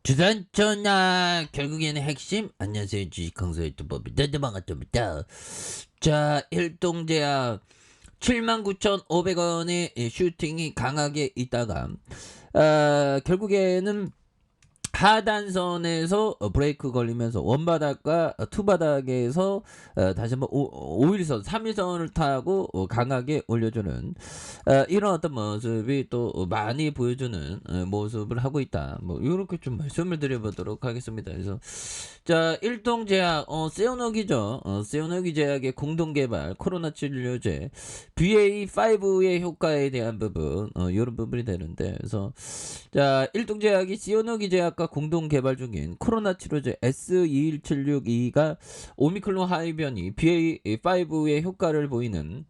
주산전화 결국에는 핵심. 안녕하세요, 주식강사 유튜버입니다. 네, 반갑습니다. 자, 일동제약 79,500원의 슈팅이 강하게 있다가 결국에는 하단선에서 브레이크 걸리면서 원바닥과 투바닥에서 다시 한번 5일선 3일선을 타고 강하게 올려주는 이런 어떤 모습이 또 많이 보여주는 모습을 하고 있다. 뭐 이렇게 좀 말씀을 드려보도록 하겠습니다. 그래서 자, 일동제약 세오노기죠. 세오노기 제약의 공동개발 코로나 치료제 BA5의 효과에 대한 부분 이런 부분이 되는데, 그래서 자, 일동제약이 시오노기 제약과 공동 개발 중인 코로나 치료제 S21762가 오미크론 하이 변이 BA5의 효과를 보이는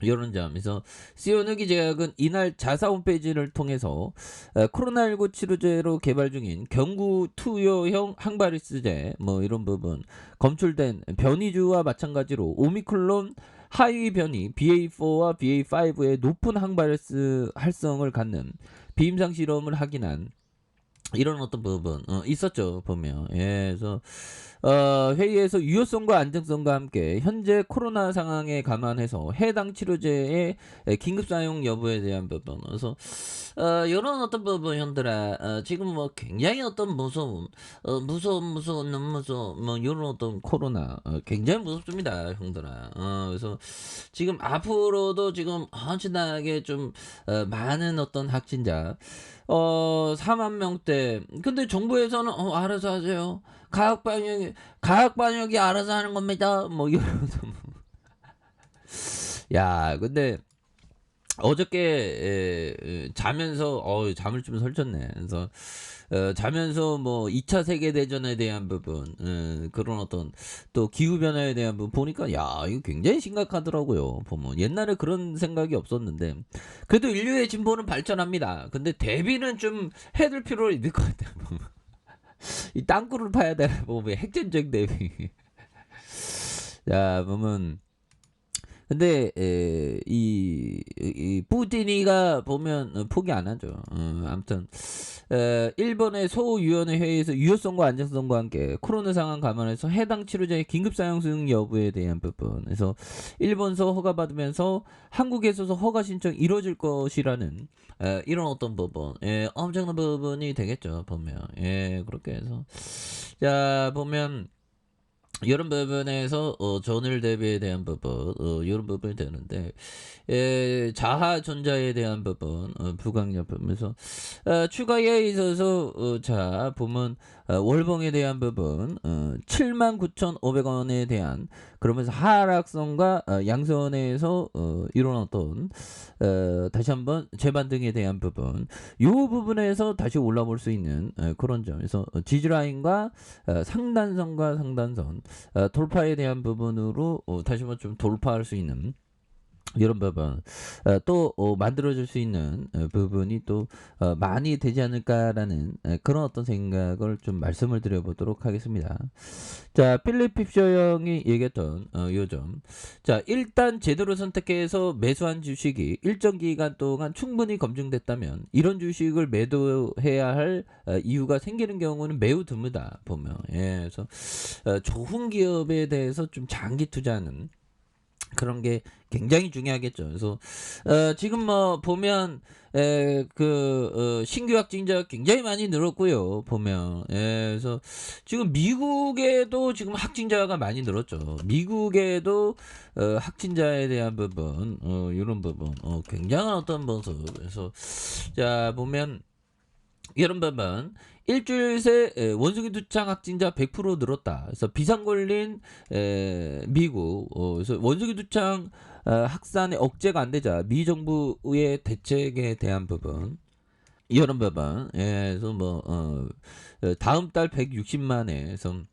이런 점에서 시오노기 제약은 이날 자사 홈페이지를 통해서 코로나19 치료제로 개발 중인 경구 투여형 항바이러스제 뭐 이런 부분 검출된 변이주와 마찬가지로 오미크론 하위 변이 BA4와 BA5의 높은 항바이러스 활성을 갖는 비임상 실험을 확인한 이런 어떤 부분 있었죠 보면. 예, 그래서 회의에서 유효성과 안정성과 함께 현재 코로나 상황에 감안해서 해당 치료제의 긴급 사용 여부에 대한 부분. 그래서 이런 어떤 부분 형들아, 지금 뭐 굉장히 어떤 무서움, 너무 무서워, 뭐 이런 어떤 코로나 굉장히 무섭습니다, 형들아. 그래서 지금 앞으로도 지금 엄청나게 좀 많은 어떤 확진자 4만 명대. 근데 정부에서는 알아서 하세요. 가학방역이 알아서 하는 겁니다. 뭐 이러면서 야, 근데 어저께 자면서 잠을 좀 설쳤네. 그래서 자면서 뭐 2차 세계 대전에 대한 부분, 그런 어떤 또 기후 변화에 대한 부분 보니까 야, 이거 굉장히 심각하더라고요. 보면 옛날에 그런 생각이 없었는데 그래도 인류의 진보는 발전합니다. 근데 대비는 좀 해둘 필요가 있을 것 같아요. 보면. 이 땅굴을 파야 되나 보면 핵전쟁 대비. 자, 보면 근데 이 푸틴이가 보면 포기 안 하죠. 아무튼 일본의 소위원회 회의에서 유효성과 안정성과 함께 코로나 상황 감안해서 해당 치료제의 긴급 사용 수용 여부에 대한 부분에서 일본서 허가받으면서 한국에서도 허가 신청 이루어질 것이라는 이런 어떤 부분, 엄청난 부분이 되겠죠 보면. 그렇게 해서 자 보면. 이런 부분에서 전일 대비에 대한 부분 이런 부분이 되는데 자하 전자에 대한 부분 부강약품에서 추가에 있어서 자 보면 월봉에 대한 부분 79,500원에 대한 그러면서 하락선과 양선에서 이런 어떤 다시 한번 재반등에 대한 부분 이 부분에서 다시 올라올 수 있는 그런 점에서 지지라인과 상단선과 상단선 돌파에 대한 부분으로 다시 한번 좀 돌파할 수 있는 이런 부분 또 만들어줄 수 있는 부분이 또 많이 되지 않을까라는 그런 어떤 생각을 좀 말씀을 드려보도록 하겠습니다. 자, 필립 핍셔 형이 얘기했던 요점. 자, 일단 제대로 선택해서 매수한 주식이 일정 기간 동안 충분히 검증됐다면 이런 주식을 매도해야 할 이유가 생기는 경우는 매우 드물다 보면. 그래서 좋은 기업에 대해서 좀 장기 투자하는 그런 게 굉장히 중요하겠죠. 그래서 지금 뭐 보면 신규 확진자 굉장히 많이 늘었고요. 보면 그래서 지금 미국에도 지금 확진자가 많이 늘었죠. 미국에도 확진자에 대한 부분 이런 부분 굉장한 어떤 모습. 그래서 자 보면 이런 부분 일주일 새 원숭이 두창 확진자 100% 늘었다. 그래서 비상 걸린 미국 그래서 원숭이 두창 확산의 억제가 안 되자 미 정부의 대책에 대한 부분 이런 부분 그래서 뭐 다음 달 160만에서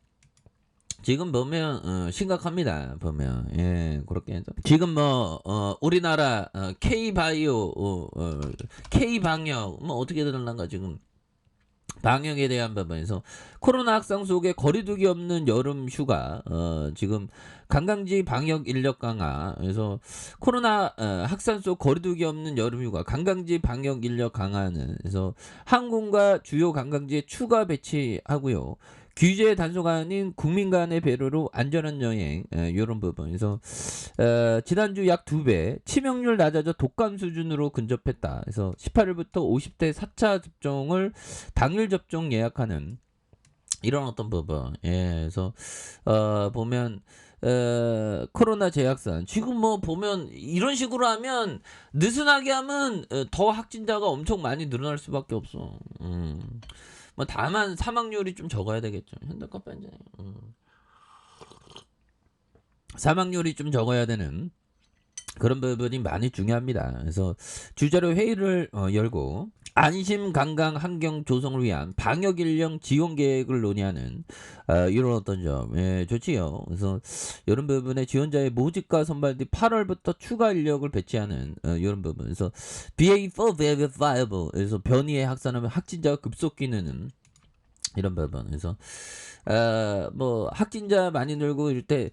지금 보면 심각합니다. 보면 그렇게 해서 지금 뭐 우리나라 K 바이오 K 방역 뭐 어떻게 되는가 지금 방역에 대한 부분에서 코로나 확산 속에 거리두기 없는 여름 휴가 지금 관광지 방역 인력 강화 그래서 코로나 확산 속 거리두기 없는 여름 휴가 관광지 방역 인력 강화는 그래서 항공과 주요 관광지에 추가 배치하고요. 규제 단속 아닌 국민 간의 배려로 안전한 여행 요런 부분에서 지난주 약 2배 치명률 낮아져 독감 수준으로 근접했다. 그래서 18일부터 50대 4차 접종을 당일 접종 예약하는 이런 어떤 부분. 그래서 보면 코로나 재확산 지금 뭐 보면 이런 식으로 하면 느슨하게 하면 더 확진자가 엄청 많이 늘어날 수밖에 없어. 뭐 다만 사망률이 좀 적어야 되겠죠. 현대카 뺀지. 사망률이 좀 적어야 되는 그런 부분이 많이 중요합니다. 그래서 주제로 회의를 열고 안심 관광 환경 조성을 위한 방역 인력 지원 계획을 논의하는 이런 어떤 점 좋지요. 그래서 이런 부분에 지원자의 모집과 선발 뒤 8월부터 추가 인력을 배치하는 이런 부분. 그래서 BA4 verifiable 그래서 변이에 확산하면 확진자가 급속기는 이런 부분. 그래서 뭐 확진자 많이 늘고 이럴 때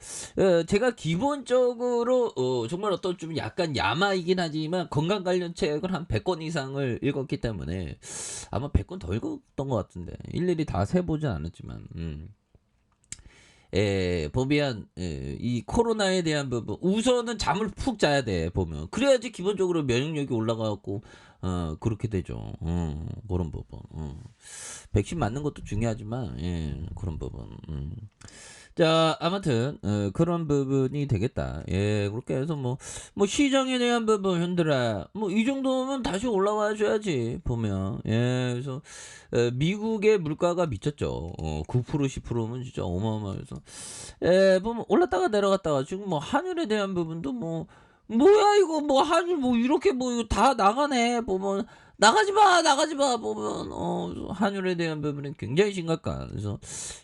제가 기본적으로 정말 어떤 좀 약간 야마이긴 하지만 건강 관련 책을 한 100권 이상을 읽었기 때문에 아마 100권 더 읽었던 것 같은데 일일이 다 세보진 않았지만 보면 이 코로나에 대한 부분 우선은 잠을 푹 자야 돼 보면 그래야지 기본적으로 면역력이 올라가고 그렇게 되죠. 그런 부분. 백신 맞는 것도 중요하지만 그런 부분. 자 아무튼 그런 부분이 되겠다. 그렇게 해서 뭐 시장에 대한 부분 현들아 뭐 이 정도면 다시 올라와 줘야지 보면 그래서 미국의 물가가 미쳤죠. 9% 10%면 진짜 어마어마해서 보면 올랐다가 내려갔다가 지금 뭐 환율에 대한 부분도 뭐 뭐야 이거 뭐 환율 뭐 이렇게 뭐 이거 다 나가네 보면 나가지 마 보면 환율에 대한 부분은 굉장히 심각한 그래서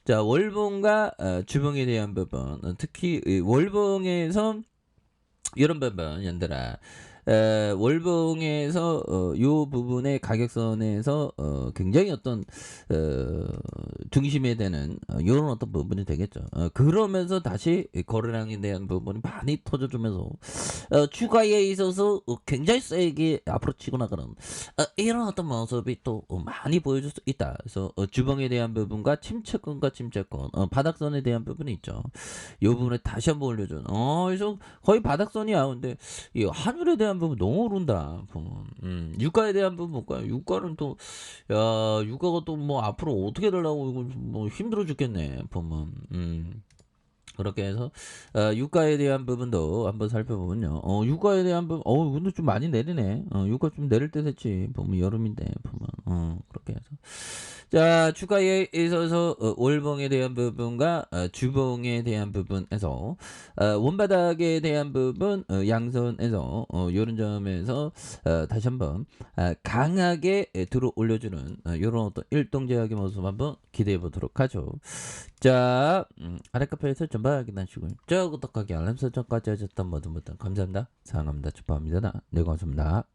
자 월봉과 주봉에 대한 부분 특히 이 월봉에서 이런 부분 연들아 월봉에서 요 부분의 가격선에서 굉장히 어떤 중심에 되는 요런 어떤 부분이 되겠죠. 그러면서 다시 거래량에 대한 부분이 많이 터져주면서 추가에 있어서 굉장히 세게 앞으로 치고 나가는 이런 어떤 모습이 또 많이 보여줄 수 있다. 그래서 주봉에 대한 부분과 침체권과 침체권 바닥선에 대한 부분이 있죠. 요 부분에 다시 한번 올려준 그래서 거의 바닥선이야. 근데 이 환율에 대한 부분 너무 오른다 보면 유가에 대한 부분 볼까요? 유가는 또 유가가 또 뭐 앞으로 어떻게 되려고 이거 뭐 힘들어 죽겠네 보면 그렇게 해서 유가에 대한 부분도 한번 살펴보면요. 유가에 대한 부분 근데 좀 많이 내리네. 유가 좀 내릴 때 됐지. 보면 여름인데 보면 그렇게 해서 자 주가에 있어서 월봉에 대한 부분과 주봉에 대한 부분에서 원바닥에 대한 부분 양선에서 이런 점에서 다시 한번 강하게 들어 올려주는 이런 어떤 일동제약의 모습 한번 기대해 보도록 하죠. 자 아래 카페에 설정 확인하시고 저 구독하기 알람 설정까지 하셨던 모든 분들 감사합니다. 사랑합니다. 축하합니다. 네 고맙습니다.